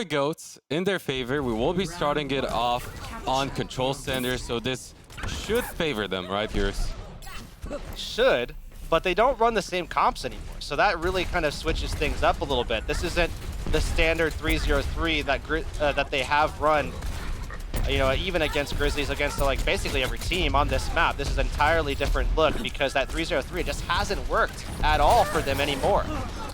Goats in their favor. We will be starting it off on control center, so this should favor them, right, Pierce? Should, but they don't run the same comps anymore. So that really kind of switches things up a little bit. This isn't the standard 3-0-3 that they have run, you know, even against Grizzlies, against like basically every team on this map. This is an entirely different look because that 3-0-3 just hasn't worked at all for them anymore.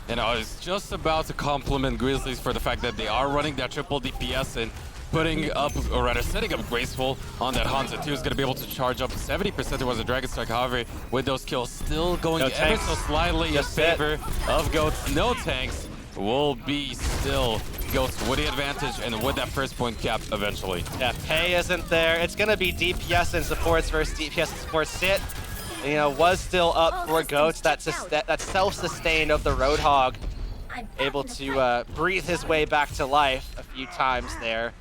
And I was just about to compliment Grizzlies for the fact that they are running that triple DPS and putting up, or rather setting up Graceful on that Hanzo too. Is going to be able to charge up 70% towards the Dragon Strike. However, with those kills still going ever so slightly in favor of Goats. No tanks will be still Goats with the advantage and with that first point cap eventually. Yeah, Pei isn't there. It's going to be DPS and supports versus DPS and supports. Sit, you know, was still up for Goats. That self-sustain of the Roadhog, able to breathe his way back to life a few times there.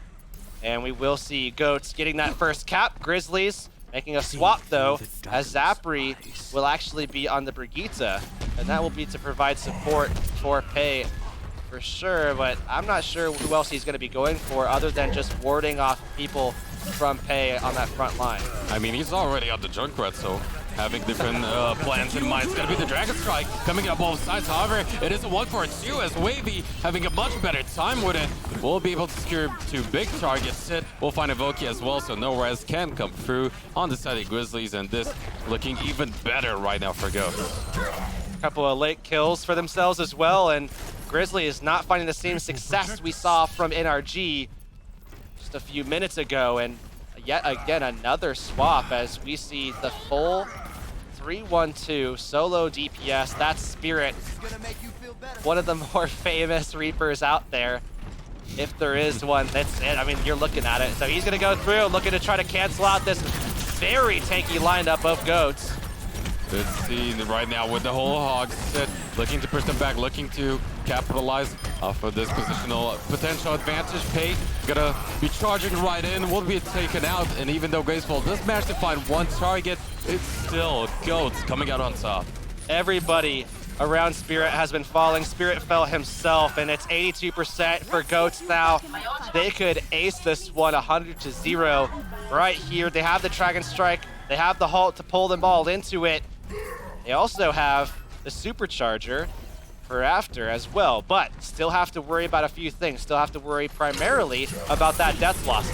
And we will see Goats getting that first cap. Grizzlies making a swap though, as Zapri will actually be on the Brigitte, and that will be to provide support for Pei for sure, but I'm not sure who else he's going to be going for other than just warding off people from Pei on that front line. I mean, he's already on the Junkrat, so having different plans in mind. It's going to be the Dragon Strike coming up both sides. However, it is a 1-for-2 as Wavy having a much better time with it. We'll be able to secure 2 big targets. Sid will find Evoki as well, so no res can come through on the side of Grizzlies, and this looking even better right now for Ghost. A couple of late kills for themselves as well, and Grizzly is not finding the same success we saw from NRG just a few minutes ago, and yet again another swap as we see the full 3-1-2 solo DPS. That's Spirit, one of the more famous Reapers out there. If there is one, that's it. I mean, you're looking at it. So he's gonna go through, looking to try to cancel out this very tanky lineup of Goats. Good scene right now with the whole Hog set, looking to push them back, looking to capitalize off of this positional potential advantage. Pei gonna be charging right in, will be taken out, and even though Graceful does manage to find one target, it's still Goats coming out on top. Everybody around Spirit has been falling. Spirit fell himself, and it's 82% for Goats now. They could ace this one 100-0 right here. They have the Dragon Strike. They have the halt to pull them all into it. They also have the Supercharger for after as well, but still have to worry about a few things. Still have to worry primarily about that death loss.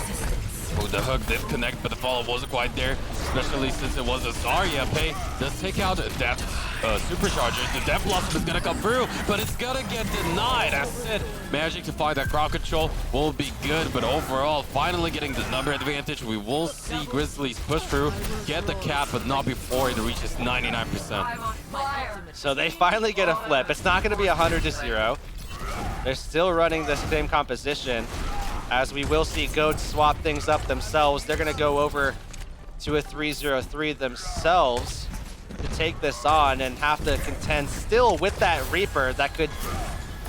Oh, the hook did connect, but the follow wasn't quite there, especially since it was a Zarya. Pei does take out that Supercharger. The Death Blossom is going to come through, but it's going to get denied. As Sid managing to find that crowd control will be good, but overall, finally getting the number advantage. We will see Grizzlies push through, get the cap, but not before it reaches 99%. So they finally get a flip. It's not going to be 100-0. They're still running the same composition, as we will see Goats swap things up themselves. They're going to go over to a 3-0-3 themselves to take this on and have to contend still with that Reaper that could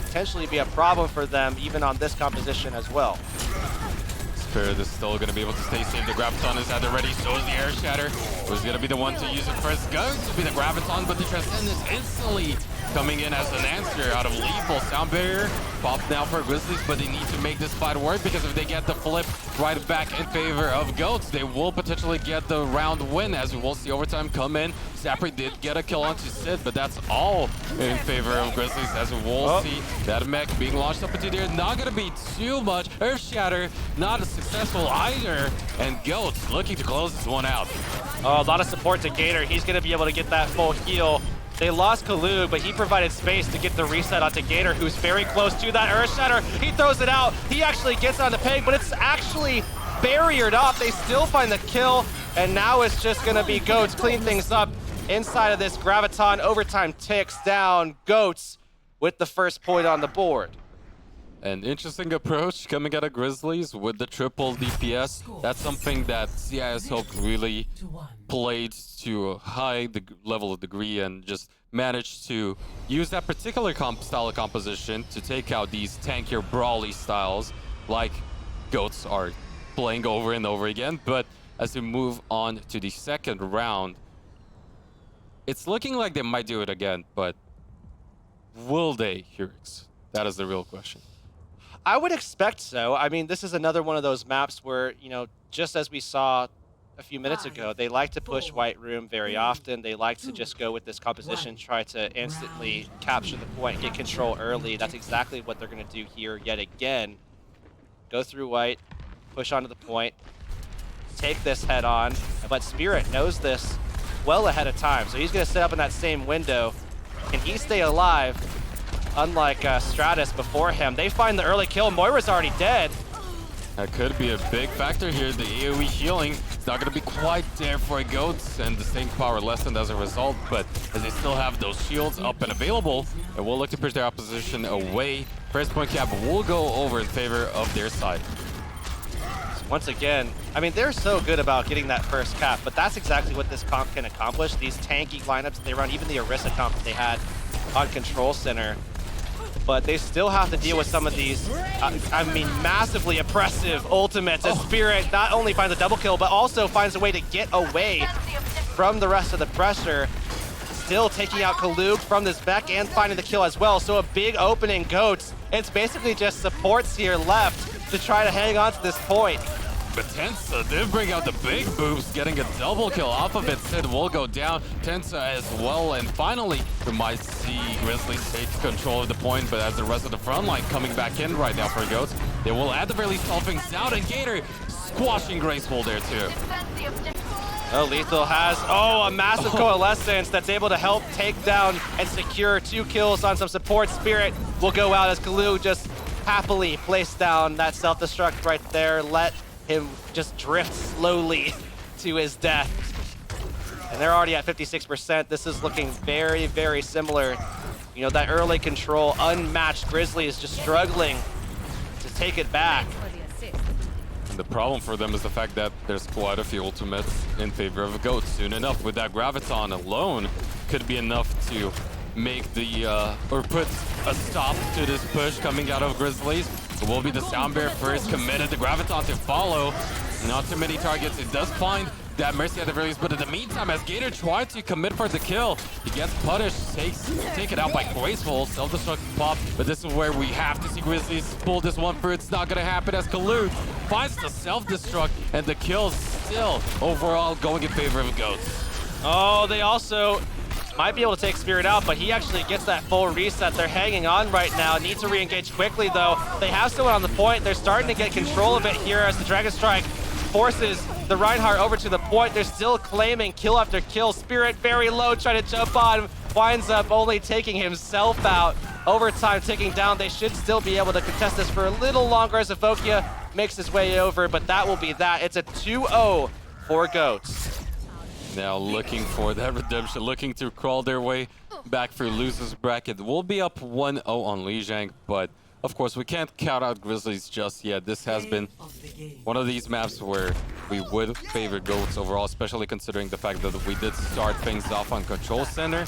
potentially be a problem for them even on this composition as well. Spirit is still going to be able to stay safe. The Graviton is at the ready, so is the Air Shatter. Who's going to be the one to use it first? Going to be the Graviton, but the Transcend is instantly coming in as an answer out of lethal. Sound Barrier popped now for Grizzlies, but they need to make this fight work, because if they get the flip right back in favor of Goats, they will potentially get the round win, as we will see overtime come in. Zapri did get a kill onto Sid, but that's all in favor of Grizzlies, as we will see that mech being launched up into there. Not going to be too much. Earth Shatter, not as successful either, and Goats looking to close this one out. Oh, a lot of support to Gator. He's going to be able to get that full heal. They lost Kalug, but he provided space to get the reset onto Gator, who's very close to that Earth Shatter. He throws it out. He actually gets on the peg, but it's actually barriered up. They still find the kill, and now it's just going to be Goats clean things up inside of this Graviton. Overtime ticks down. Goats with the first point on the board. An interesting approach coming out of Grizzlies with the triple DPS. That's something that CIS Hope really played to a high level of degree and just managed to use that particular style of composition to take out these tankier brawly styles like Goats are playing over and over again. But as we move on to the second round, it's looking like they might do it again, but will they, Hurix? That is the real question. I would expect so. I mean, this is another one of those maps where, you know, just as we saw a few minutes ago, they like to push White Room very often. They like to just go with this composition, try to instantly capture the point, get control early. That's exactly what they're going to do here yet again. Go through White, push onto the point, take this head on, but Spirit knows this well ahead of time, so he's going to set up in that same window. Can he stay alive? Unlike Stratus before him, they find the early kill. Moira's already dead. That could be a big factor here. The AoE healing is not going to be quite there for Goats, and the staying power lessened as a result, but as they still have those shields up and available, and will look to push their opposition away. First point cap will go over in favor of their side. Once again, I mean, they're so good about getting that first cap, but that's exactly what this comp can accomplish. These tanky lineups that they run, even the Orisa comp that they had on Control Center, but they still have to deal with some of these, I mean, massively oppressive ultimates as Spirit not only finds a double kill, but also finds a way to get away from the rest of the pressure. Still taking out Kalug from this back and finding the kill as well. So a big opening, Goats. It's basically just supports here left to try to hang on to this point. But Tensa did bring out the big boost, getting a double kill off of it. Sid will go down, Tensa as well, and finally we might see Grizzlys take control of the point, but as the rest of the front line coming back in right now for Goats, they will at the very least solve things out, and Gator squashing Graceful there too. Oh, Lethal has, a massive coalescence that's able to help take down and secure 2 kills on some support. Spirit will go out as Kalu just happily placed down that self-destruct right there, let him just drift slowly to his death. And they're already at 56%. This is looking very, very similar. You know, that early control, unmatched Grizzly is just struggling to take it back. And the problem for them is the fact that there's quite a few ultimates in favor of Goats. Soon enough, with that Graviton alone, could be enough to make the, or put a stop to this push coming out of Grizzlies. It will be the Sound Bear first, committed the Graviton to follow. Not too many targets. It does find that Mercy at the very least, but in the meantime, as Gator tried to commit for the kill, he gets punished, taken out by Graceful, self-destruct pop, but this is where we have to see Grizzlies pull this one through. It's not gonna happen as Kalud finds the self-destruct, and the kill still overall going in favor of Goats. Oh, they also might be able to take Spirit out, but he actually gets that full reset. They're hanging on right now. Need to re-engage quickly, though. They have someone on the point. They're starting to get control of it here as the Dragon Strike forces the Reinhardt over to the point. They're still claiming kill after kill. Spirit very low, trying to jump on. Winds up only taking himself out. Overtime ticking down. They should still be able to contest this for a little longer as Avokia makes his way over, but that will be that. It's a 2-0 for Goats. Now looking for that redemption, looking to crawl their way back through losers bracket. We'll be up 1-0 on Lijiang, but of course we can't count out Grizzlies just yet. This has been one of these maps where we would favor Goats overall, especially considering the fact that we did start things off on Control Center.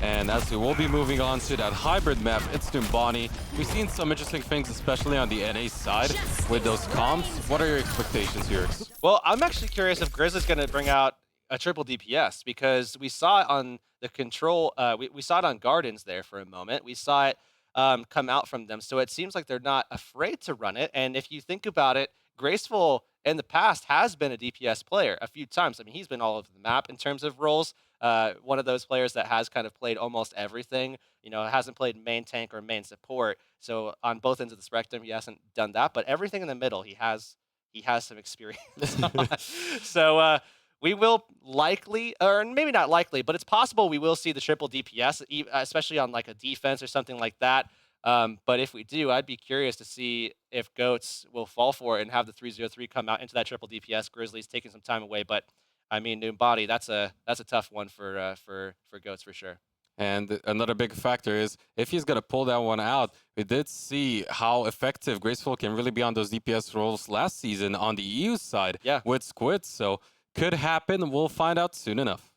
And as we will be moving on to that hybrid map, it's Numbani. We've seen some interesting things, especially on the NA side with those comps. What are your expectations here? Well, I'm actually curious if Grizz is going to bring out a triple DPS, because we saw it on the control, we saw it on Gardens there for a moment. We saw it come out from them. So it seems like they're not afraid to run it. And if you think about it, Graceful in the past has been a DPS player a few times. I mean, he's been all over the map in terms of roles. One of those players that has kind of played almost everything. You know, hasn't played main tank or main support. So on both ends of the spectrum, he hasn't done that. But everything in the middle, he has some experience on. So we will likely, or maybe not likely, but it's possible we will see the triple DPS, especially on like a defense or something like that. But if we do, I'd be curious to see if Goats will fall for it and have the 303 come out into that triple DPS. Grizzlies taking some time away, but I mean, Numbani, that's a tough one for Goats for sure. And another big factor is if he's going to pull that one out, we did see how effective Graceful can really be on those DPS roles last season on the EU side with Squid. So could happen. We'll find out soon enough.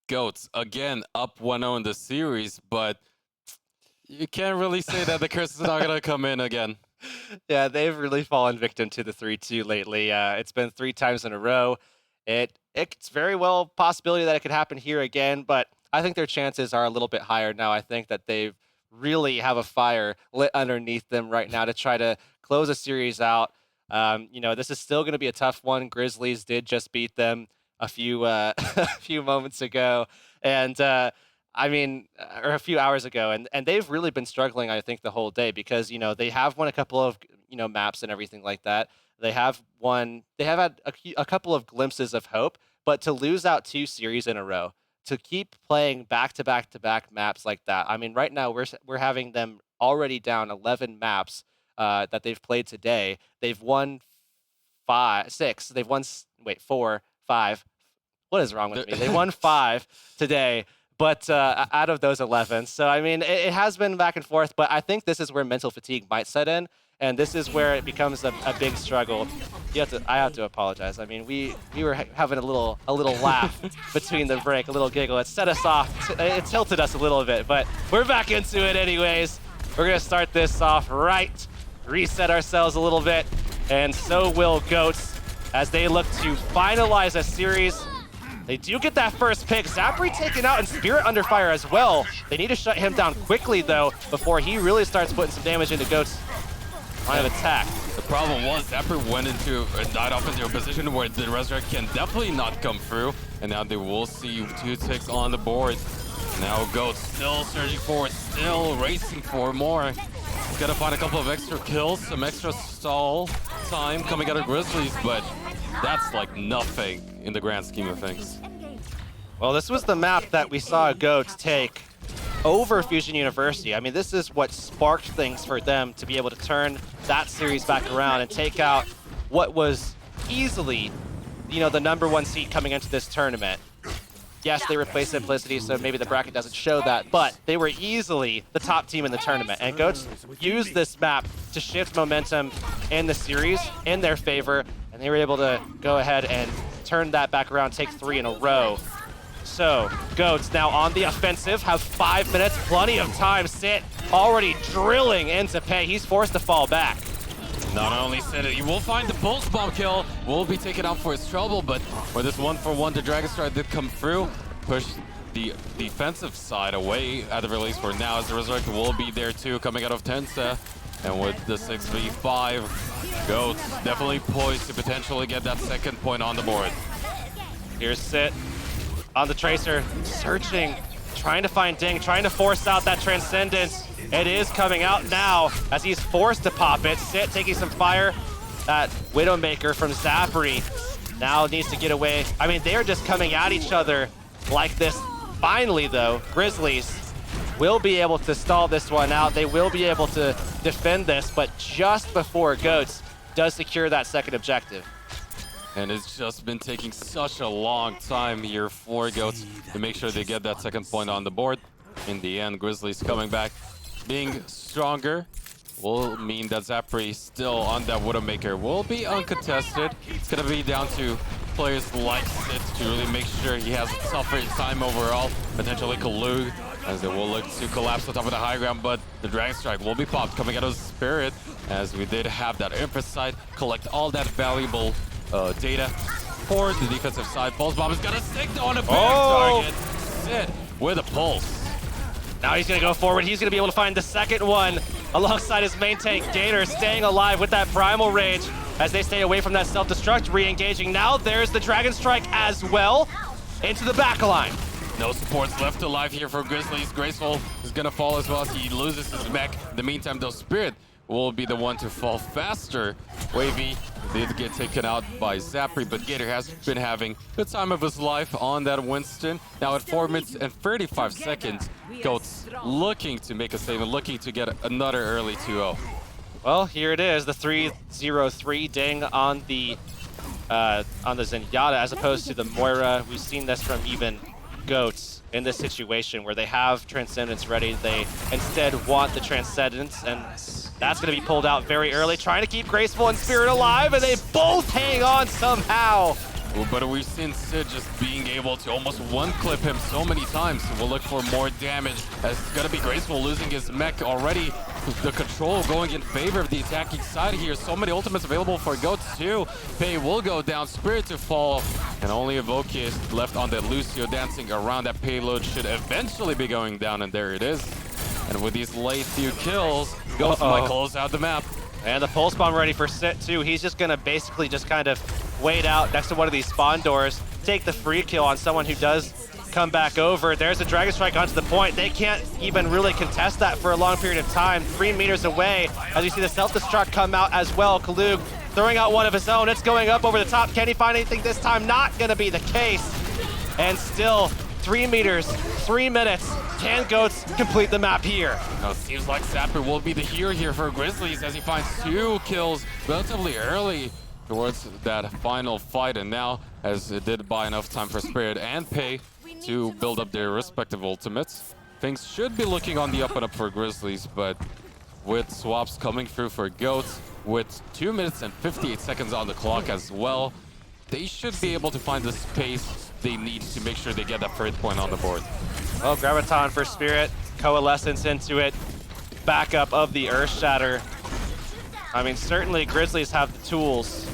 Goats again up 1-0 in the series, but you can't really say that the curse is not gonna come in again. Yeah, they've really fallen victim to the 3-2 lately. It's been 3 times in a row. It's very well possibility that it could happen here again, but I think their chances are a little bit higher now. I think that they've really have a fire lit underneath them right now to try to close a series out. This is still going to be a tough one. Grizzlies did just beat them a few a few moments ago, and or a few hours ago, and they've really been struggling, I think, the whole day because they have won a couple of maps and everything like that. They have had a couple of glimpses of hope, but to lose out 2 series in a row, to keep playing back to back to back maps like that. I mean, right now we're having them already down 11 maps that they've played today. They've won 6. They've won 4, 5. What is wrong with me? They won 5 today, but out of those 11. So I mean, it has been back and forth, but I think this is where mental fatigue might set in. And this is where it becomes a big struggle. I have to apologize. I mean, we were having a little laugh between the break, a little giggle. It set us off. It tilted us a little bit, but we're back into it anyways. We're gonna start this off right, reset ourselves a little bit, and so will Goats as they look to finalize a series. They do get that first pick. Zapri taken out and Spirit under fire as well. They need to shut him down quickly though before he really starts putting some damage into Goats' line of attack. The problem was Zapper died off into a position where the Resurrect can definitely not come through, and now they will see 2 ticks on the board. Now Goats still surging forward, still racing for more. He's gotta find a couple of extra kills, some extra stall time coming out of Grizzlies, but that's like nothing in the grand scheme of things. Well, this was the map that we saw Goats take over Fusion University. I mean, this is what sparked things for them to be able to turn that series back around and take out what was easily, the #1 seed coming into this tournament. Yes, they replaced Simplicity, so maybe the bracket doesn't show that, but they were easily the top team in the tournament. And Goats used this map to shift momentum in the series in their favor, and they were able to go ahead and turn that back around, take 3 in a row. So, Goats now on the offensive, have 5 minutes, plenty of time. Sit already drilling into Pei. He's forced to fall back. Not only Sit, you will find the Pulse Bomb kill, will be taken out for his trouble, but for this 1-for-1, the Dragon Strike did come through, push the defensive side away at the release for now, as the Resurrect will be there too, coming out of Tensa. And with the 6v5, Goats definitely poised to potentially get that 2nd point on the board. Here's Sit on the Tracer, searching, trying to find Ding, trying to force out that Transcendence. It is coming out now as he's forced to pop it. Sit taking some fire. That Widowmaker from Zapri now needs to get away. I mean, they are just coming at each other like this. Finally, though, Grizzlies will be able to stall this one out. They will be able to defend this, but just before Goats does secure that 2nd objective. And it's just been taking such a long time here for Goats to make sure they get that 2nd point on the board. In the end, Grizzlies coming back, being stronger, will mean that Zapri still on that Widowmaker will be uncontested. It's going to be down to players like Sid to really make sure he has a tougher time overall. Potentially Kalug, as they will look to collapse on top of the high ground, but the Dragon Strike will be popped coming out of Spirit, as we did have that Empress side collect all that valuable data for the defensive side. Pulse Bomb is gonna stick on a big target. Sid with a pulse. Now he's gonna go forward. He's gonna be able to find the 2nd one alongside his main tank, Gator, staying alive with that Primal Rage as they stay away from that self-destruct, re-engaging. Now there's the Dragon Strike as well into the back line. No supports left alive here for Grizzlies. Graceful is gonna fall as well as he loses his mech. In the meantime, though, Spirit will be the one to fall faster. Wavy did get taken out by Zapri, but Gator has been having the time of his life on that Winston. Now at 4 minutes and 35 seconds, Goats looking to make a statement, looking to get another early 2-0. Well, here it is, the 3-0-3 ding on the Zenyatta as opposed to the Moira. We've seen this from even Goats in this situation where they have Transcendence ready. They instead want the Transcendence, and that's going to be pulled out very early, trying to keep Graceful and Spirit alive, and they both hang on somehow. But we've seen Sid just being able to almost one-clip him so many times. We'll look for more damage, as it's going to be Graceful losing his mech already. The control going in favor of the attacking side here. So many ultimates available for Goats too. Pei will go down, Spirit to fall, and only Evoke is left on that Lucio dancing around. That payload should eventually be going down, and there it is. And with these late few kills, Goats might close out the map. And the pulse bomb ready for Sit too. He's just gonna basically just kind of wait out next to one of these spawn doors, take the free kill on someone who does come back over. There's a Dragon Strike onto the point. They can't even really contest that for a long period of time. 3 meters away, as you see the self-destruct come out as well. Kalug throwing out one of his own. It's going up over the top. Can he find anything this time? Not gonna be the case. And still, 3 meters, 3 minutes. Can Goats complete the map here? Now it seems like Zapper will be the hero here for Grizzlies, as he finds 2 kills relatively early towards that final fight, and now, as it did buy enough time for Spirit and Pei to build up their respective ultimates, things should be looking on the up and up for Grizzlies, but with swaps coming through for Goats, with 2 minutes and 58 seconds on the clock as well, they should be able to find the space they need to make sure they get that first point on the board. Well, Graviton for Spirit, Coalescence into it, backup of the Earthshatter. I mean, certainly Grizzlies have the tools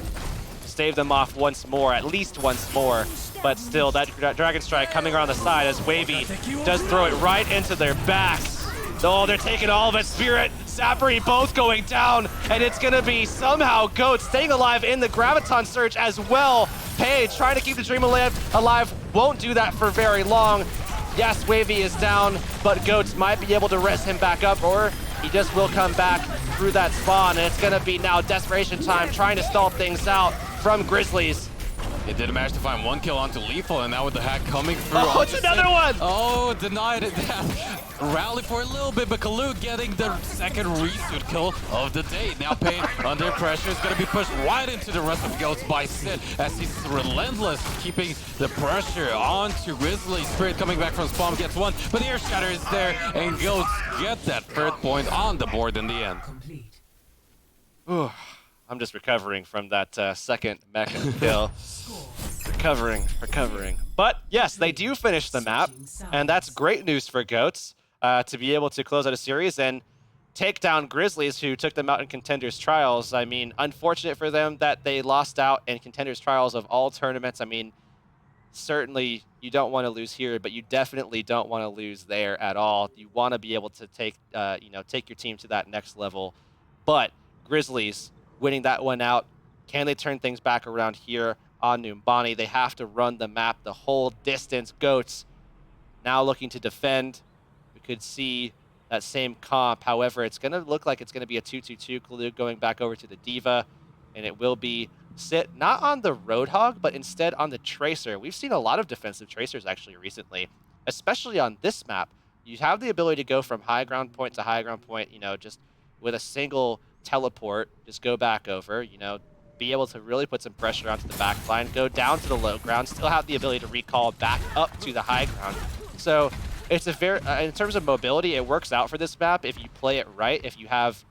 to stave them off once more, at least once more. But still, that Dragon Strike coming around the side as Wavy does throw it right into their backs. Oh, they're taking all of it. Spirit, Sapri both going down, and it's gonna be somehow Goat staying alive in the Graviton Surge as well. Pei trying to keep the Dream alive, won't do that for very long. Yes, Wavy is down, but Goats might be able to res him back up, or he just will come back through that spawn, and it's gonna be now desperation time, trying to stall things out from Grizzlies. It did manage to find 1 kill onto Lethal, and now with the hack coming through. Oh, it's another one! Oh, denied it. Rally for a little bit, but Kalug getting the second resuit kill of the day. Now Pei under pressure is going to be pushed right into the rest of Goats by Sid, as he's relentless, keeping the pressure onto Grizzly. Spirit coming back from spawn gets one, but the Earthshatter is there, and Goats get that third point on the board in the end. Ooh, I'm just recovering from that second mecha kill. Recovering. But yes, they do finish the map, and that's great news for Goats to be able to close out a series and take down Grizzlies, who took them out in Contenders Trials. I mean, unfortunate for them that they lost out in Contenders Trials of all tournaments. I mean, certainly you don't want to lose here, but you definitely don't want to lose there at all. You want to be able to take your team to that next level. But Grizzlies winning that one out, can they turn things back around here on Numbani? They have to run the map the whole distance. Goats now looking to defend. We could see that same comp. However, it's going to look like it's going to be a 2-2-2. Kalug going back over to the Diva, and it will be Sit not on the Roadhog, but instead on the Tracer. We've seen a lot of defensive Tracers actually recently, especially on this map. You have the ability to go from high ground point to high ground point, just with a single teleport, just go back over, be able to really put some pressure onto the back line, go down to the low ground, still have the ability to recall back up to the high ground. So it's a very, in terms of mobility, it works out for this map if you play it right, if you have,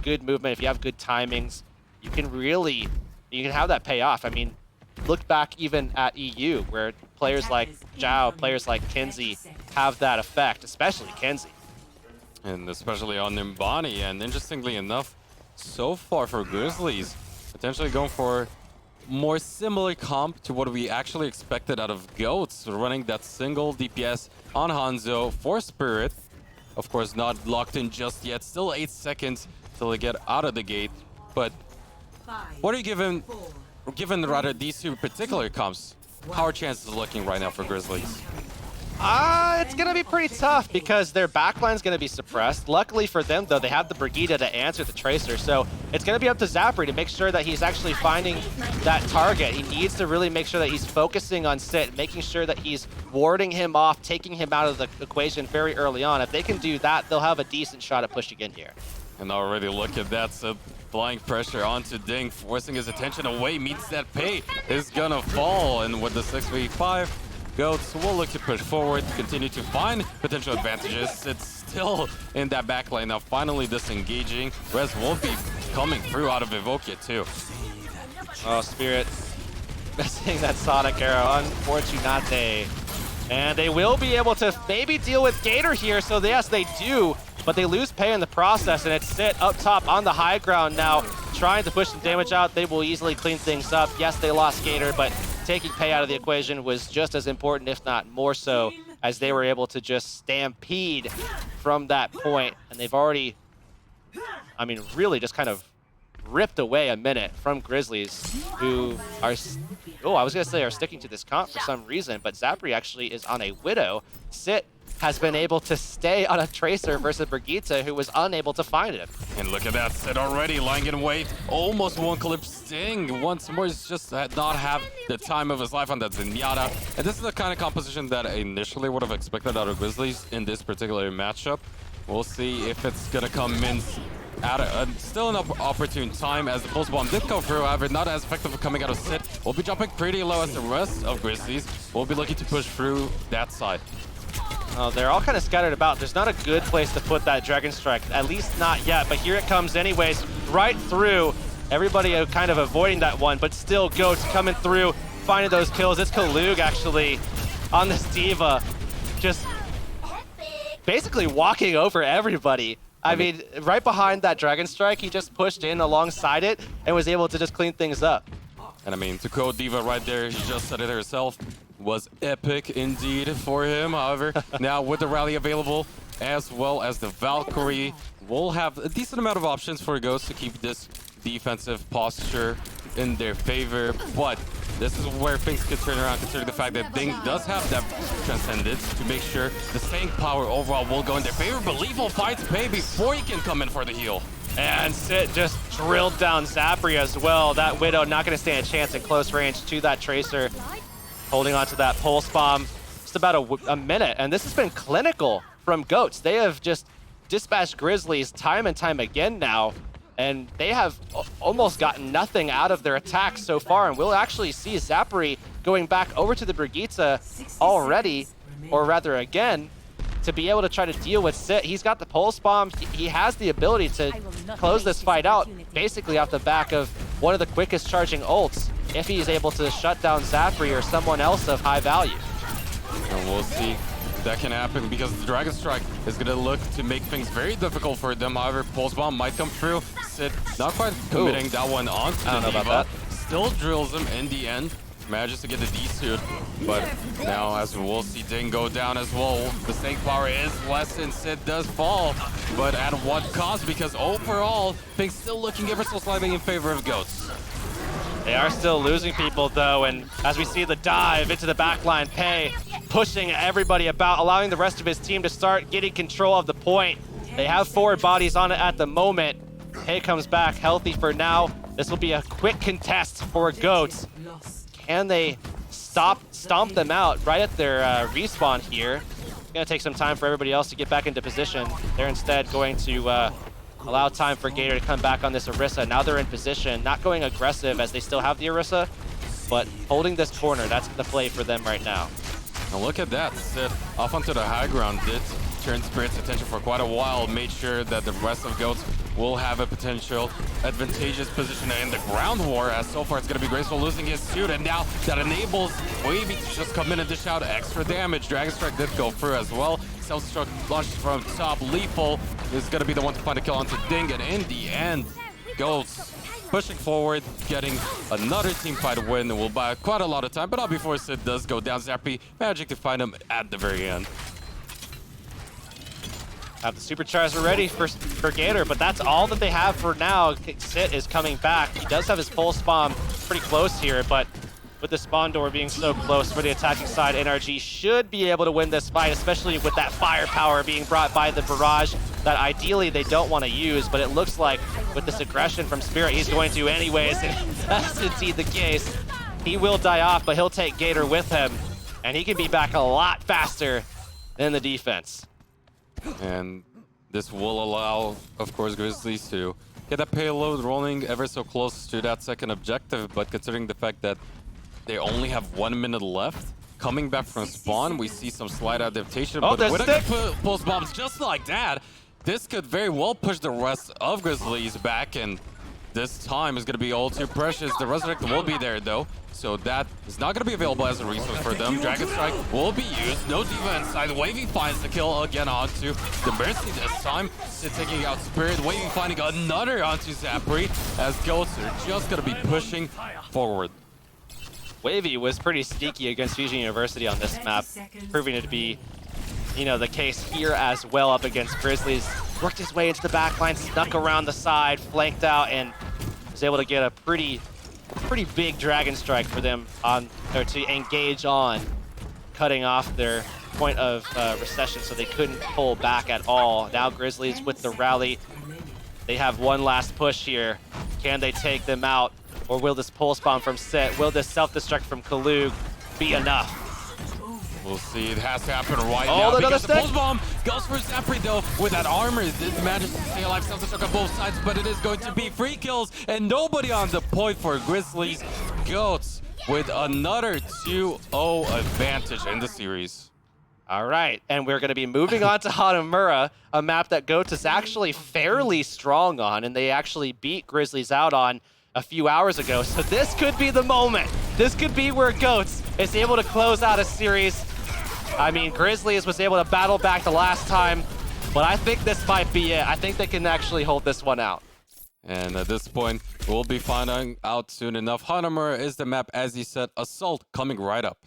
good movement, if you have good timings, you can have that pay off. I mean, look back even at EU, where players like Zhao, players like Kenzie have that effect, especially Kenzie. And especially on Numbani, and interestingly enough, so far for Grizzlies, potentially going for more similar comp to what we actually expected out of Goats, running that single DPS on Hanzo for Spirit. Of course, not locked in just yet, still 8 seconds till they get out of the gate. But what are you given rather these two particular comps? How are chances looking right now for Grizzlies? It's going to be pretty tough because their backline's going to be suppressed. Luckily for them, though, they have the Brigida to answer the Tracer, so it's going to be up to Zapri to make sure that he's actually finding that target. He needs to really make sure that he's focusing on Sit, making sure that he's warding him off, taking him out of the equation very early on. If they can do that, they'll have a decent shot at pushing in here. And already look at that, so applying pressure onto Ding, forcing his attention away, means that Pei is going to fall, and with the 6v5, Goats will look to push forward, continue to find potential advantages. It's still in that backline now, finally disengaging. Res won't be coming through out of Evoke too. Oh, Spirit missing that Sonic Arrow, unfortunate. And they will be able to maybe deal with Gator here, so yes, they do, but they lose pay in the process, and it's Sit up top on the high ground now, trying to push some damage out. They will easily clean things up. Yes, they lost Gator, but taking pay out of the equation was just as important, if not more so, as they were able to just stampede from that point, and they've already, I mean, really just kind of ripped away a minute from Grizzlies, who are, I was gonna say are sticking to this comp for some reason, but Zapri actually is on a Widow. Sit has been able to stay on a Tracer versus Brigitte, who was unable to find him. And look at that, Sit already lying in wait. Almost one clip Sting. Once more, he's just not have the time of his life on that Zenyatta. And this is the kind of composition that I initially would have expected out of Grizzlies in this particular matchup. We'll see if it's gonna come in at still an opportune time, as the pulse bomb did go through. However, not as effective coming out of Sit. We'll be jumping pretty low as the rest of Grizzlies. We'll be looking to push through that side. Oh, they're all kind of scattered about. There's not a good place to put that Dragon Strike, at least not yet, but here it comes anyways, right through. Everybody kind of avoiding that one, but still Goats coming through, finding those kills. It's Kalug actually on this D.Va, just basically walking over everybody. I mean, right behind that Dragon Strike, he just pushed in alongside it and was able to just clean things up. And I mean, to quote D.Va right there, she just said it herself, was epic indeed for him. However, now with the rally available, as well as the Valkyrie, we'll have a decent amount of options for Ghosts to keep this defensive posture in their favor. But this is where things could turn around, considering the fact that Ding does have that Transcendence to make sure the staying power overall will go in their favor. But Lethal finds pay before he can come in for the heal. And Sit just drilled down Zapri as well. That Widow not going to stand a chance in close range to that Tracer. Holding on to that Pulse Bomb. Just about a minute. And this has been clinical from Goats. They have just dispatched Grizzlies time and time again now. And they have almost gotten nothing out of their attacks so far. And we'll actually see Zapri going back over to the Brigitte already, or rather again, to be able to try to deal with Sit. He's got the Pulse Bomb. He has the ability to close this fight out basically off the back of one of the quickest charging ults if he's able to shut down Zapri or someone else of high value. And we'll see if that can happen, because the Dragon Strike is going to look to make things very difficult for them. However, Pulse Bomb might come through. Sit not quite committing that one onto the D.Va. About that. Still drills him in the end. Manages to get the D-suit, but now as we'll see Ding go down as well, the staying power is less and Sid does fall, but at what cost? Because overall, things still looking ever so slightly in favor of Goats. They are still losing people though, and as we see the dive into the backline, Pei pushing everybody about, allowing the rest of his team to start getting control of the point. They have 4 bodies on it at the moment. Pei comes back healthy for now. This will be a quick contest for Goats. Can they stomp them out right at their respawn here? It's gonna take some time for everybody else to get back into position. They're instead going to allow time for Gator to come back on this Orisa. Now they're in position, not going aggressive as they still have the Orisa, but holding this corner. That's the play for them right now. And look at that, Sid off onto the high ground, did turn Spirit's attention for quite a while, made sure that the rest of Goats will have a potential advantageous position in the ground war, as so far it's going to be Graceful losing his suit, and now that enables Wavy to just come in and dish out extra damage. Dragon Strike did go through as well. Self-destruct launched from top. Lethal is going to be the one to find a kill onto Ding, and in the end, Goats pushing forward, getting another team fight win. Will buy quite a lot of time, but not before Sid does go down. Zapri managing to find him at the very end. Have the supercharger ready for Gator, but that's all that they have for now. Sit is coming back. He does have his Pulse Bomb pretty close here, but with the spawn door being so close for the attacking side, NRG should be able to win this fight, especially with that firepower being brought by the barrage that ideally they don't want to use, but it looks like with this aggression from Spirit, he's going to anyways, and that's indeed the case. He will die off, but he'll take Gator with him, and he can be back a lot faster than the defense. And this will allow, of course, Grizzlies to get that payload rolling ever so close to that second objective, but considering the fact that they only have 1 minute left, coming back from spawn, we see some slight adaptation. Oh, but there's with a Pulse Bombs just like that, this could very well push the rest of Grizzlies back, and this time is going to be all too precious. The Resurrect will be there, though. So that is not going to be available as a resource for them. Dragon Strike will be used. No Diva inside. Wavy finds the kill again onto the Mercy this time. Sid taking out Spirit. Wavy finding another onto Zapri as Goats are just going to be pushing forward. Wavy was pretty sneaky against Fusion University on this map, proving it to be, you know, the case here as well up against Grizzlies. Worked his way into the backline, snuck around the side, flanked out, and was able to get a pretty big Dragon Strike for them on, or to engage on, cutting off their point of recession, so they couldn't pull back at all. Now Grizzlies with the rally, they have one last push here. Can they take them out? Or will this pulse bomb from Set, will this self-destruct from Kalug be enough? We'll see. It has to happen right now because the pulse bomb goes for Zapri though. With that armor, it manages to stay alive, self-destruct on both sides, but it is going to be free kills and nobody on the point for Grizzlies. Goats with another 2-0 advantage in the series. All right, and we're going to be moving on to Hanamura, a map that Goats is actually fairly strong on, and they actually beat Grizzlies out on a few hours ago. So this could be the moment. This could be where Goats is able to close out a series. I mean, Grizzlies was able to battle back the last time, but I think this might be it. I think they can actually hold this one out. And at this point, we'll be finding out soon enough. Hanamura is the map, as he said. Assault coming right up.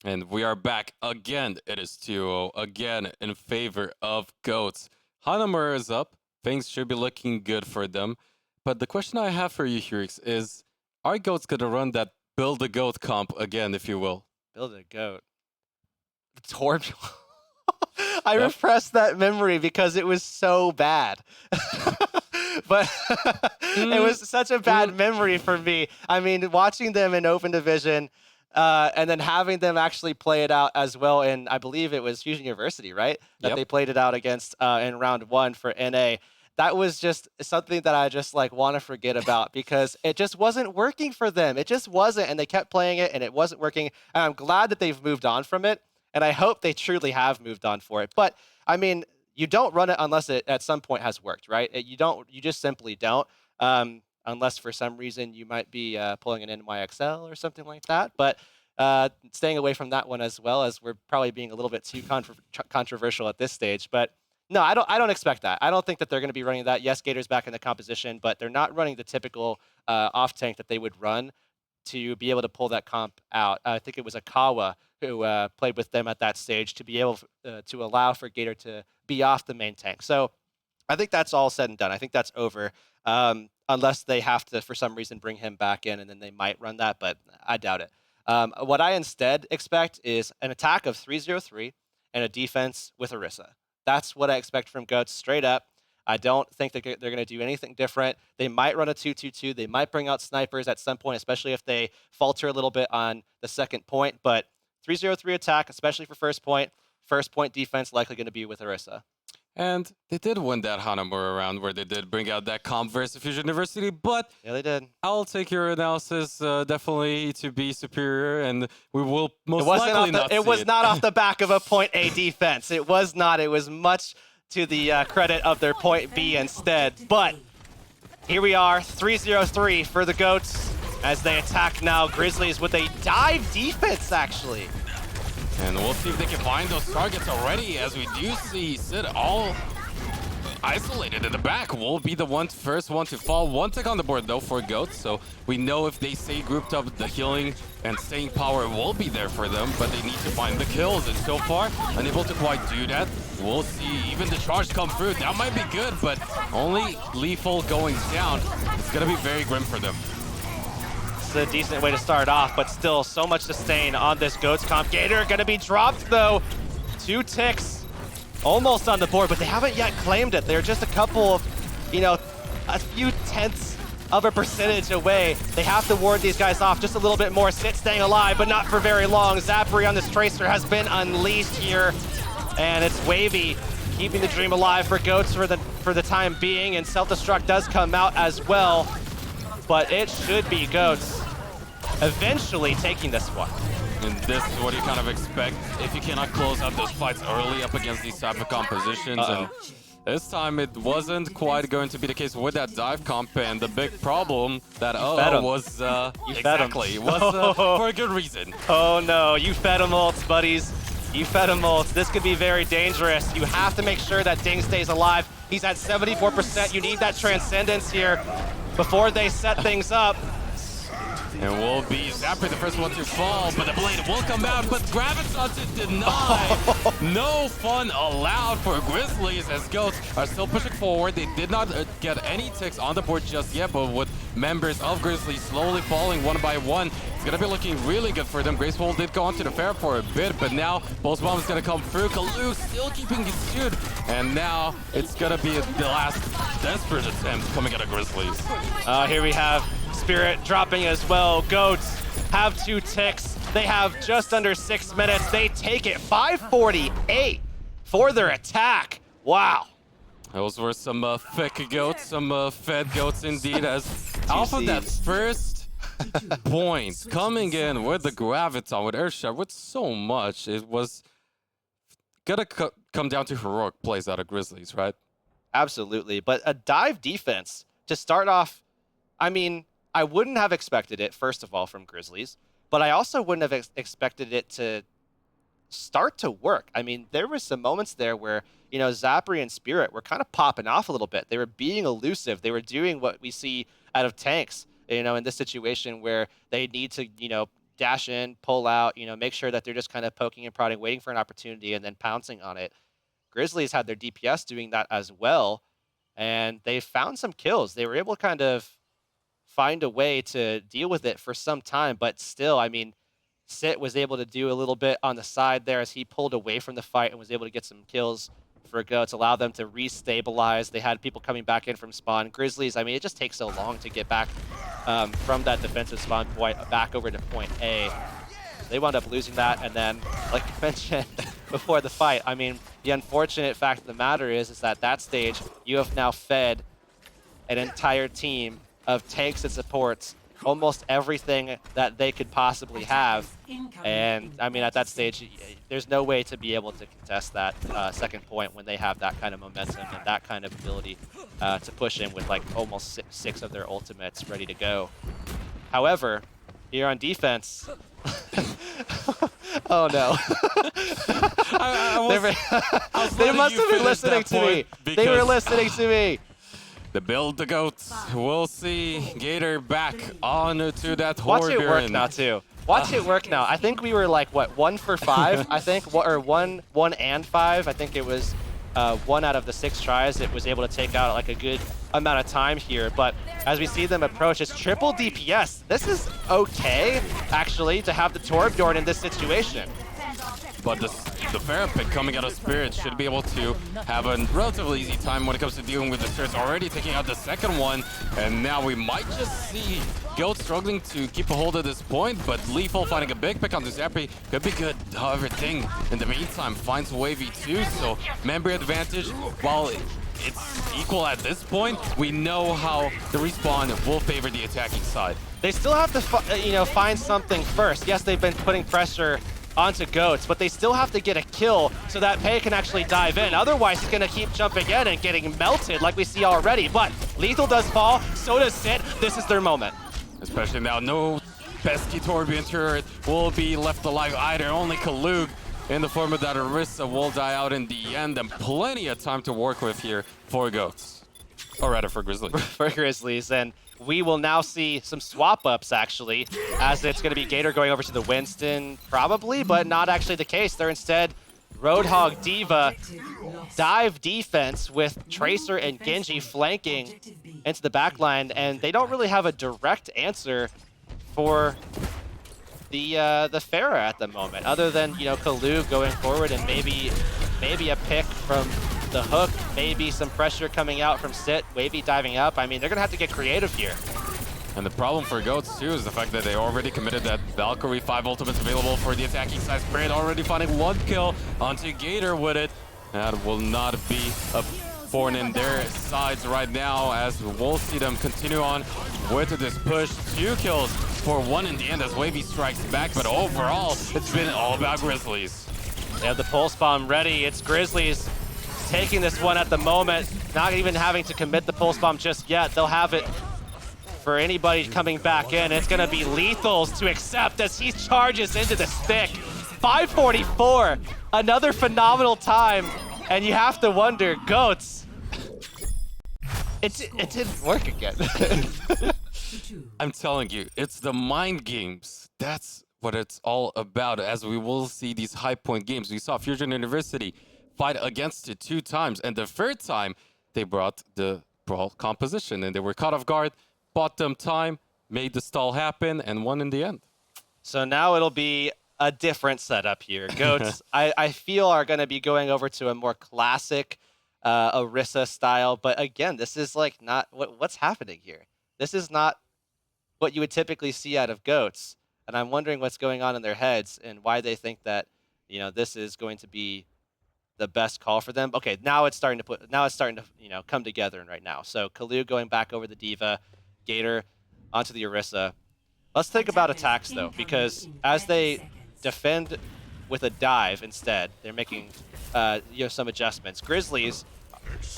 And we are back again. It is 2-0 again in favor of Goats. Hanamura is up. Things should be looking good for them. But the question I have for you, Hurix, is are Goats going to run that build a goat comp again, if you will? Build a goat. Torch. I repressed that memory because it was so bad. but it was such a bad memory for me. I mean, watching them in Open Division, and then having them actually play it out as well in, I believe it was Fusion University, right? That Yep. they played it out against in round 1 for NA. That was just something that I just like want to forget about because it just wasn't working for them. It just wasn't, and they kept playing it, and it wasn't working. And I'm glad that they've moved on from it, and I hope they truly have moved on for it. But I mean, you don't run it unless it at some point has worked, right? You don't. You just simply don't, unless for some reason you might be pulling an NYXL or something like that. But staying away from that one as well, as we're probably being a little bit too controversial at this stage. But no, I don't expect that. I don't think that they're going to be running that. Yes, Gator's back in the composition, but they're not running the typical off tank that they would run to be able to pull that comp out. I think it was Akawa who played with them at that stage to be able to allow for Gator to be off the main tank. So I think that's all said and done. I think that's over, unless they have to, for some reason, bring him back in, and then they might run that, but I doubt it. What I instead expect is an attack of 3-0-3 and a defense with Orisa. That's what I expect from Goats, straight up. I don't think that they're going to do anything different. They might run a 2-2-2. They might bring out snipers at some point, especially if they falter a little bit on the second point. But 3-0-3 attack, especially for first point. First point defense likely going to be with Orisa. And they did win that Hanamura round where they did bring out that comp versus Fusion University, but yeah, they did. I'll take your analysis definitely to be superior, and we will most likely not It was not off the back of a point A defense. It was not. It was much to the credit of their point B instead. But here we are, 3-0-3 for the Goats as they attack now Grizzlies with a dive defense, actually. And we'll see if they can find those targets already, as we do see Sid all isolated in the back. Will be the first one to fall. One tick on the board, though, for Goats, so we know if they stay grouped up, the healing and staying power will be there for them, but they need to find the kills, and so far, unable to quite do that. We'll see even the charge come through. That might be good, but only lethal going down. It's going to be very grim for them. A decent way to start off, but still so much sustain on this Goats comp. Gator gonna be dropped though. 2 ticks almost on the board, but they haven't yet claimed it. They're just a couple of, a few tenths of a percentage away. They have to ward these guys off just a little bit more. Sit staying alive, but not for very long. Zapri on this Tracer has been unleashed here, and it's Wavy keeping the dream alive for Goats for the time being, and self-destruct does come out as well. But it should be Goats eventually taking this one. And this is what you kind of expect if you cannot close out those fights early up against these type of compositions. And this time it wasn't quite going to be the case with that dive comp, and the big problem that was exactly was for a good reason. Oh no, you fed him ults, buddies. You fed him ults. This could be very dangerous. You have to make sure that Ding stays alive. He's at 74%. You need that transcendence here before they set things up. And will be Zapri the first one to fall, but the blade will come out, but Graviton to deny. No fun allowed for Grizzlies as Goats are still pushing forward. They did not get any ticks on the board just yet, but with members of Grizzlies slowly falling one by one, it's going to be looking really good for them. Graceful did go onto the fair for a bit, but now Pulse Bomb is going to come through. Kalu still keeping his shoot, and now it's going to be the last desperate attempt coming out of Grizzlies. Here we have Spirit dropping as well. Goats have 2 ticks. They have just under 6 minutes. They take it 5:48 for their attack. Wow. Those were some thick goats, some fed goats indeed, as off of that first point, coming in with the Graviton, with Airshot, with so much, it was gonna come down to heroic plays out of Grizzlies, right? Absolutely, but a dive defense to start off, I mean, I wouldn't have expected it, first of all, from Grizzlies, but I also wouldn't have expected it to start to work. I mean, there were some moments there where, Zapri and Spirit were kind of popping off a little bit. They were being elusive. They were doing what we see out of tanks, in this situation where they need to, dash in, pull out, make sure that they're just kind of poking and prodding, waiting for an opportunity and then pouncing on it. Grizzlies had their DPS doing that as well, and they found some kills. They were able to kind of find a way to deal with it for some time, but still, I mean, Sit was able to do a little bit on the side there as he pulled away from the fight and was able to get some kills for Goats, allow them to restabilize. They had people coming back in from spawn. Grizzlies, I mean, it just takes so long to get back from that defensive spawn point back over to point A. They wound up losing that, and then, like you mentioned before the fight, I mean, the unfortunate fact of the matter is that that stage, you have now fed an entire team of tanks and supports almost everything that they could possibly have. And I mean, at that stage, there's no way to be able to contest that second point when they have that kind of momentum and that kind of ability to push in with like almost six of their ultimates ready to go. However, here on defense, oh no. They must have been listening to me. They were listening to me. The build the Goats. We'll see Gator back on to that horde. Watch it work now too. Watch it work now. I think we were like, what, 1 for 5? I think, or 1 and 5. I think it was 1 out of the 6 tries. It was able to take out like a good amount of time here. But as we see them approach, it's triple DPS. This is okay, actually, to have the Torbjorn in this situation. But the Pharah pick coming out of Spirit should be able to have a relatively easy time when it comes to dealing with the Spirits. Already taking out the second one, and now we might just see Goat struggling to keep a hold of this point, but Lethal finding a big pick on this Zappy could be good. However, Ting, in the meantime, finds Wavy too, so memory advantage, while it's equal at this point, we know how the respawn will favor the attacking side. They still have to find something first. Yes, they've been putting pressure onto Goats, but they still have to get a kill so that Pei can actually dive in. Otherwise, he's gonna keep jumping in and getting melted like we see already. But Lethal does fall, so does Sit. This is their moment. Especially now, no pesky Torbjorn turret will be left alive either. Only Kalug in the form of that Orisa will die out in the end, and plenty of time to work with here for Goats. Or rather, for Grizzlies. For Grizzlies, and we will now see some swap-ups, actually, as it's going to be Gator going over to the Winston, probably, but not actually the case. They're instead Roadhog D.Va dive defense with Tracer and Genji flanking into the backline, and they don't really have a direct answer for the Pharah at the moment, other than, you know, Kalug going forward and maybe a pick from the hook, maybe some pressure coming out from Sit, Wavy diving up. I mean, they're gonna have to get creative here. And the problem for Goats too is the fact that they already committed that Valkyrie 5 ultimates available for the attacking side. Spirit already finding 1 kill onto Gator with it. That will not be a thorn in their sides right now, as we'll see them continue on with this push. 2 kills for 1 in the end as Wavy strikes back, but overall, it's been all about Grizzlies. They have the pulse bomb ready. It's Grizzlies taking this one at the moment, not even having to commit the pulse bomb just yet. They'll have it for anybody coming back in. It's gonna be Lethal's to accept as he charges into the stick. 544, another phenomenal time, and you have to wonder, Goats, it didn't work again. I'm telling you, it's the mind games. That's what it's all about, as we will see these high point games. We saw Fusion University fight against it 2 times, and the 3rd time they brought the brawl composition, and they were caught off guard, bought them time, made the stall happen, and won in the end. So now it'll be a different setup here. Goats, I feel, are going to be going over to a more classic Orisa style, but again, this is like not what's happening here. This is not what you would typically see out of Goats, and I'm wondering what's going on in their heads and why they think that, you know, this is going to be the best call for them. Okay, now it's starting to you know, come together right now. So Kalug going back over the D.Va, Gator onto the Orisa. Let's think about attacks though, because as they defend with a dive instead, they're making you know, some adjustments. Grizzlies,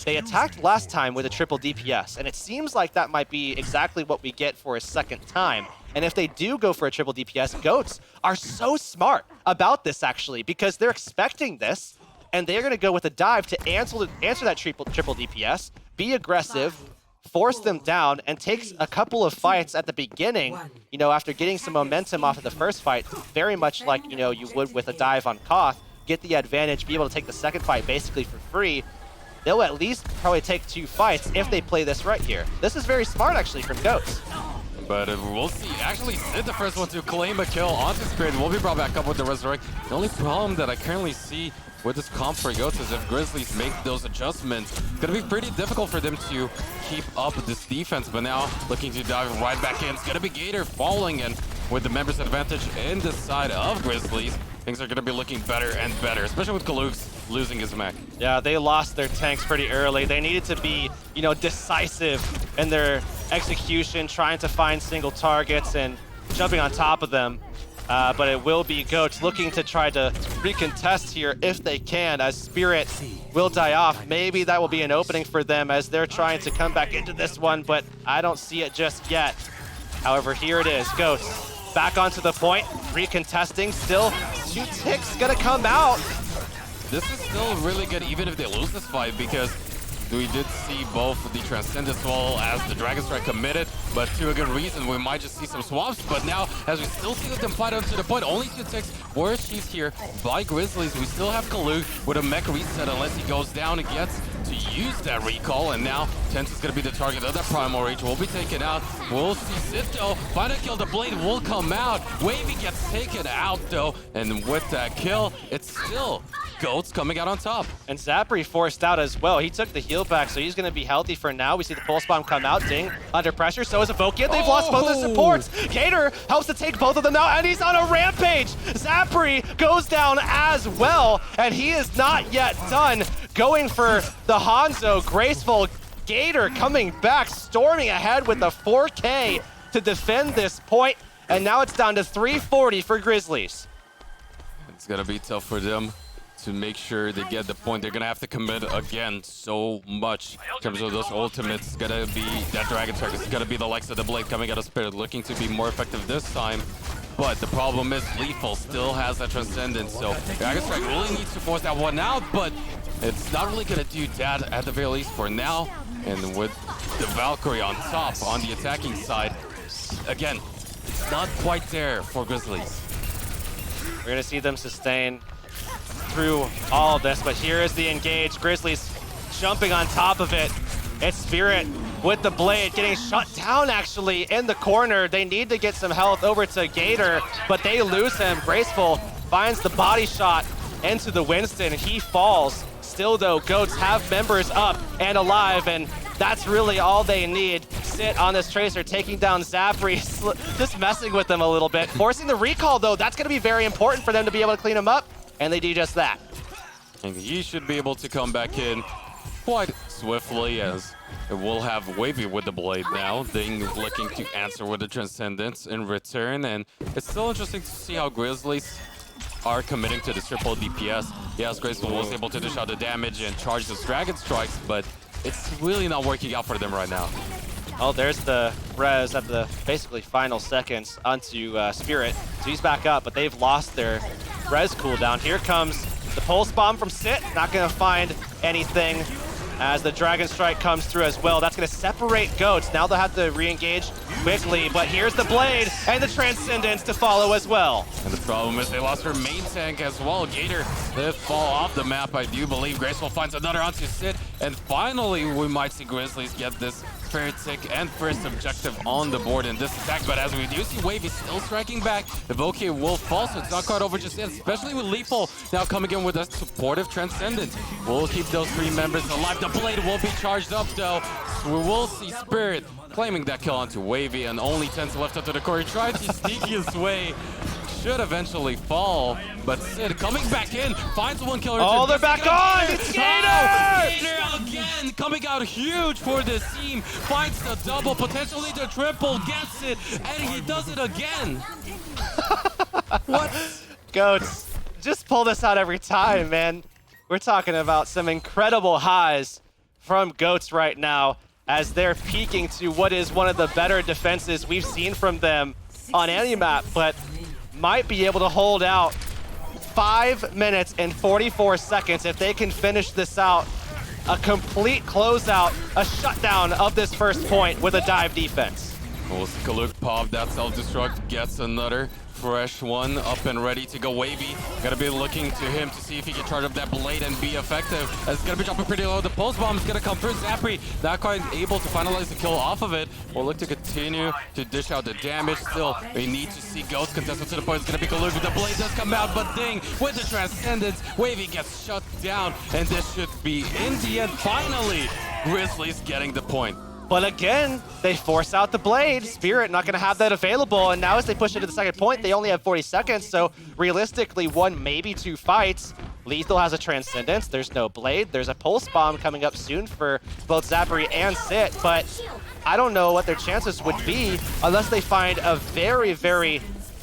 they attacked last time with a triple DPS, and it seems like that might be exactly what we get for a second time. And if they do go for a triple DPS, Goats are so smart about this actually, because they're expecting this, and they're going to go with a dive to answer that triple DPS, be aggressive, force them down, and take a couple of fights at the beginning, you know, after getting some momentum off of the first fight, very much like, you know, you would with a dive on Koth, get the advantage, be able to take the second fight basically for free. They'll at least probably take 2 fights if they play this right here. This is very smart actually from Goats. But we'll see. Actually, Sid, the first one to claim a kill onto Spirit, will be brought back up with the Resurrect. The only problem that I currently see with this comp for Goats is if Grizzlies make those adjustments, it's gonna be pretty difficult for them to keep up with this defense. But now looking to dive right back in, it's gonna be Gator falling, and with the members advantage in the side of Grizzlies, things are gonna be looking better and better, especially with Kalux losing his mech. Yeah, they lost their tanks pretty early. They needed to be, you know, decisive in their execution, trying to find single targets and jumping on top of them. But it will be Goats looking to try to recontest here if they can, as Spirit will die off. Maybe that will be an opening for them as they're trying to come back into this one, but I don't see it just yet. However, here it is. Goats back onto the point, recontesting. Still, 2 ticks gonna come out. This is still really good even if they lose this fight, because we did see both the Transcend as well as the Dragon Strike committed, but to a good reason. We might just see some swaps, but now as we still see them fight onto the point, only 2 ticks were she's here by Grizzlies. We still have Kaluk with a mech reset unless he goes down and gets to use that recall, and now Tense is going to be the target of that Primal Rage. Will be taken out. We'll see Sifto find a kill. The blade will come out. Wavy gets taken out though, and with that kill, it's still Goats coming out on top. And Zapri forced out as well. He took the heal back, so he's going to be healthy for now. We see the Pulse Bomb come out. Ding under pressure. So is Evokia. They've lost both the supports. Gator helps to take both of them out, and he's on a rampage. Zapri goes down as well, and he is not yet done. Going for the Hanzo. Graceful. Gator coming back, storming ahead with the 4K to defend this point, and now it's down to 340 for Grizzlies. It's going to be tough for them to make sure they get the point. They're gonna have to commit again so much in terms of those ultimates. It's gonna be that Dragon Strike. It's gonna be the likes of the Blade coming out of Spirit, looking to be more effective this time. But the problem is Lethal still has that Transcendence, so Dragon Strike really needs to force that one out, but it's not really gonna do that at the very least for now. And with the Valkyrie on top, on the attacking side, again, it's not quite there for Grizzlies. We're gonna see them sustain through all of this, but here is the engage. Grizzlies jumping on top of it. It's Spirit with the blade getting shut down actually in the corner. They need to get some health over to Gator, but they lose him. Graceful finds the body shot into the Winston. He falls. Still though, Goats have members up and alive, and that's really all they need. Sit on this Tracer, taking down Zapri, just messing with them a little bit. Forcing the recall though, that's gonna be very important for them to be able to clean him up. And they do just that. And he should be able to come back in quite swiftly, as it will have Wavy with the blade now. Ding looking to answer with the Transcendence in return. And it's still interesting to see how Grizzlies are committing to this triple DPS. Yes, Graceful was able to dish out the damage and charge those Dragon Strikes, but it's really not working out for them right now. Oh, there's the res at the basically final seconds onto Spirit. So he's back up, but they've lost their res cooldown. Here comes the Pulse Bomb from Sit. Not going to find anything as the Dragon Strike comes through as well. That's going to separate Goats. Now they'll have to re-engage quickly, but here's the Blade and the Transcendence to follow as well. And the problem is they lost her main tank as well. Gator, they fall off the map, I do believe. Graceful finds another onto Sit, and finally we might see Grizzlies get this fair tick and first objective on the board in this attack. But as we do see Wavy still striking back, Evoke will fall, so it's not quite over just yet, especially with Lethal now coming in with a supportive Transcendence. We'll keep those 3 members alive. The Blade will be charged up though. So we will see Spirit claiming that kill onto Wavy, and only Tense left up to the core. He tried to sneak his way. Should eventually fall, but Sid coming back in, finds one killer. Oh, they're back on! It's Gator! Oh, Gator again, coming out huge for this team. Finds the double, potentially the triple, gets it, and he does it again. What? Goats, just pull this out every time, man. We're talking about some incredible highs from Goats right now, as they're peaking to what is one of the better defenses we've seen from them on any map, but might be able to hold out 5 minutes and 44 seconds if they can finish this out. A complete closeout, a shutdown of this first point with a dive defense. We'll see Kaluk pop that self-destruct, gets another fresh one up and ready to go. Wavy gonna be looking to him to see if he can charge up that blade and be effective. As it's gonna be dropping pretty low. The pulse bomb is gonna come through. Zapri not quite able to finalize the kill off of it. We'll look to continue to dish out the damage. Still, we need to see Ghost contested to the point. It's gonna be Kaluk. The blade does come out, but ding, with the Transcendence, Wavy gets shut down, and this should be in the end. Finally, Grizzlies getting the point. But again, they force out the blade. Spirit not going to have that available. And now as they push into the second point, they only have 40 seconds. So realistically, one, maybe two fights. Lethal has a Transcendence. There's no blade. There's a Pulse Bomb coming up soon for both Zapri and Sit. But I don't know what their chances would be unless they find a very, very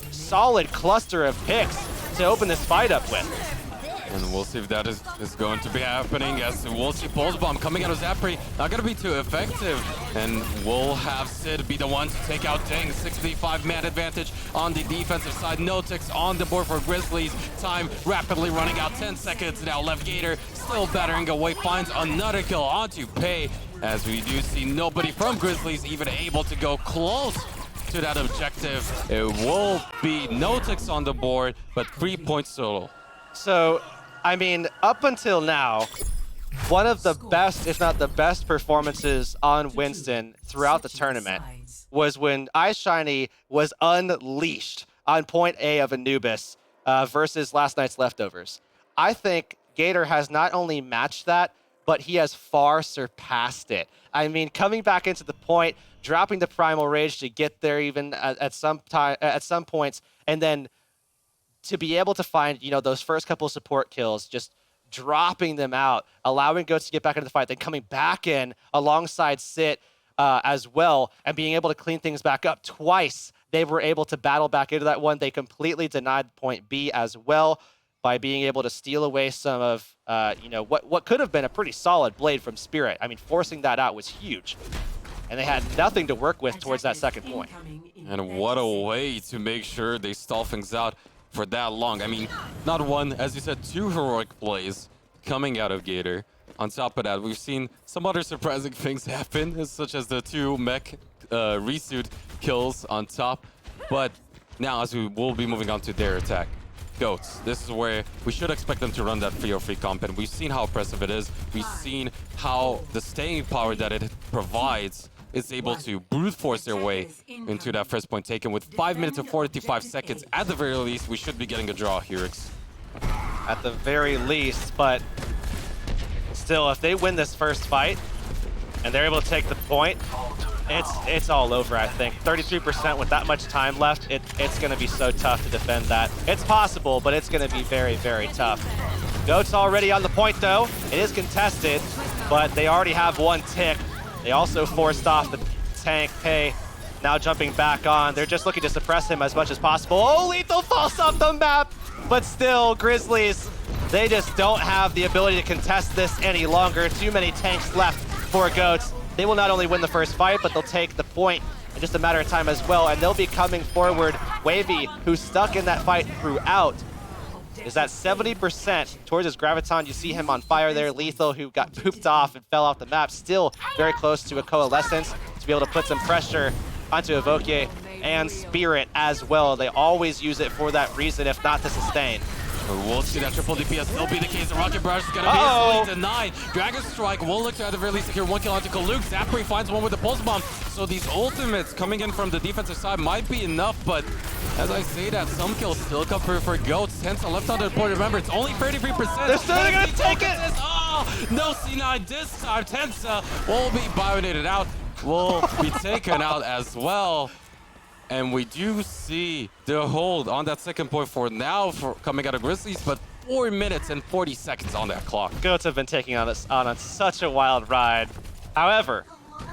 solid cluster of picks to open this fight up with. And we'll see if that is going to be happening, as we'll see Pulse Bomb coming out of Zapri. Not going to be too effective. And we'll have Sid be the one to take out Ding. 65-man advantage on the defensive side. No ticks on the board for Grizzlies. Time rapidly running out. 10 seconds now left. Gator still battering away. Finds another kill onto Pei. As we do see nobody from Grizzlies even able to go close to that objective. It will be no ticks on the board, but 3 points total. So, I mean, up until now, one of the best, if not the best performances on Winston throughout the tournament was when iShiny was unleashed on point A of Anubis versus last night's Leftovers. I think Gator has not only matched that, but he has far surpassed it. I mean, coming back into the point, dropping the Primal Rage to get there even at some points, and then to be able to find, you know, those first couple of support kills, just dropping them out, allowing Goats to get back into the fight, then coming back in alongside Sit as well, and being able to clean things back up twice. They were able to battle back into that one. They completely denied point B as well by being able to steal away some of, you know, what could have been a pretty solid blade from Spirit. I mean, forcing that out was huge. And they had nothing to work with towards that second point. And what a way to make sure they stall things out for that long. I mean, not one, as you said, two heroic plays coming out of Gator. On top of that, we've seen some other surprising things happen, such as the two mech resuit kills on top. But now, as we will be moving on to their attack, Goats, this is where we should expect them to run that 303 comp, and we've seen how impressive it is. We've seen how the staying power that it provides is able to brute force their way into that first point taken with 5 minutes and 45 seconds. At the very least, we should be getting a draw here. At the very least, but still, if they win this first fight and they're able to take the point, it's all over, I think. 33% with that much time left, it's going to be so tough to defend that. It's possible, but it's going to be very, very tough. Goats already on the point, though. It is contested, but they already have one tick. They also forced off the tank. Pei now jumping back on. They're just looking to suppress him as much as possible. Oh, Lethal falls off the map! But still, Grizzlies, they just don't have the ability to contest this any longer. Too many tanks left for Goats. They will not only win the first fight, but they'll take the point in just a matter of time as well. And they'll be coming forward. Wavy, who's stuck in that fight throughout, is at 70% towards his Graviton. You see him on fire there. Lethal, who got pooped off and fell off the map, still very close to a Coalescence to be able to put some pressure onto Evoke and Spirit as well. They always use it for that reason, if not to sustain. We'll see that triple DPS still be the case. The Rocket Barrage is going to be instantly denied. Dragon Strike will look to at the very least secure one kill onto Kaluk. Zapri finds one with the Pulse Bomb. So these ultimates coming in from the defensive side might be enough, but as I say that, some kills still come for Goats. Hence, left on the point. Remember, it's only 33%. They're still going to take it! Oh, no C9 this time. Tensa will be bionated out. Will be taken out as well. And we do see the hold on that second point for now for coming out of Grizzlies, but 4 minutes and 40 seconds on that clock. Goats have been taking on such a wild ride. However,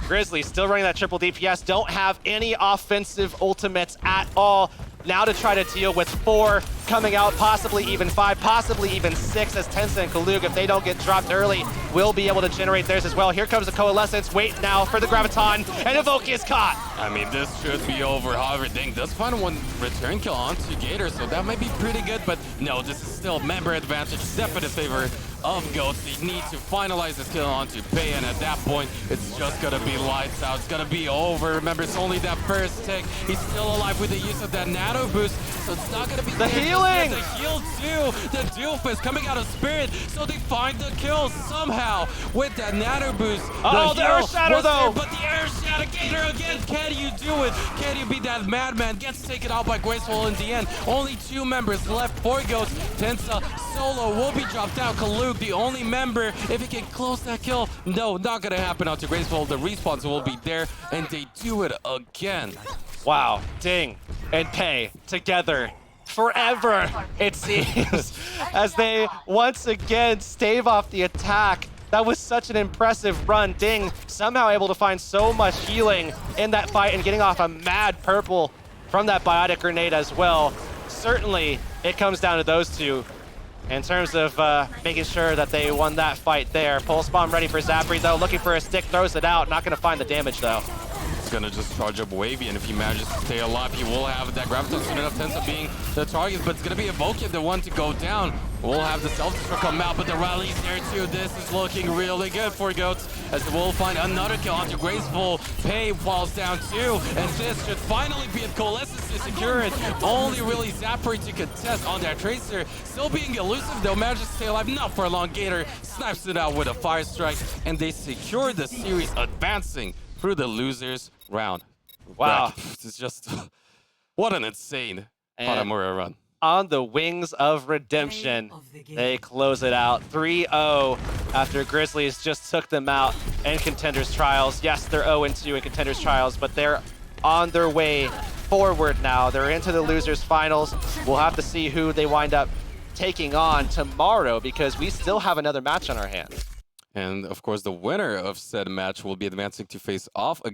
Grizzlies still running that triple DPS, don't have any offensive ultimates at all. Now to try to deal with 4 coming out, possibly even 5, possibly even 6, as Tensa and Kaluk, if they don't get dropped early, will be able to generate theirs as well. Here comes the Coalescence. Wait now for the Graviton, and Evoke is caught. I mean, this should be over. However, Ding does find one return kill onto Gator, so that might be pretty good, but no, this is still member advantage, definite favor of Goats. They need to finalize this kill onto Pei, and at that point, it's just gonna be lights out. It's gonna be over. Remember, it's only that first tick. He's still alive with the use of that nano boost, so it's not gonna be the healing. The heal too. The Doofus coming out of Spirit, so they find the kill somehow with that nano boost. Oh, the Earth Shatter though. But the Earth Shatter Gator again. Can you do it? Can you be that madman? Gets taken out by Graceful in the end. Only 2 members left for Goats. Tensa solo will be dropped out. Kaluk, the only member, if he can close that kill. No, not gonna happen out to Graceful. The respawns will be there, and they do it again. Wow, Ding and Pei together forever, it seems, as they once again stave off the attack. That was such an impressive run. Ding somehow able to find so much healing in that fight and getting off a mad purple from that biotic grenade as well. Certainly, it comes down to those two in terms of making sure that they won that fight there. Pulse Bomb ready for Zapri though, looking for a stick, throws it out. Not gonna find the damage though. He's gonna just charge up Wavy, and if he manages to stay alive, he will have that Graviton soon enough. Tensa being the target, but it's gonna be Evokia, the one to go down. We'll have the self-destruct come out, but the rally's there too. This is looking really good for Goats, as we'll find another kill onto Graceful. Pei falls down too, and this should finally be a Coalescence to secure it. Only really Zapri to contest on that Tracer. Still being elusive though, manages to stay alive, not for long. Gator snipes it out with a Fire Strike, and they secure the series, advancing through the losers round. Wow. It's just, what an insane Hanamura run. On the wings of redemption, they close it out 3-0 after Grizzlies just took them out in Contenders Trials. Yes, they're 0-2 in Contenders Trials, but they're on their way forward now. They're into the losers finals. We'll have to see who they wind up taking on tomorrow, because we still have another match on our hands. And of course, the winner of said match will be advancing to face off again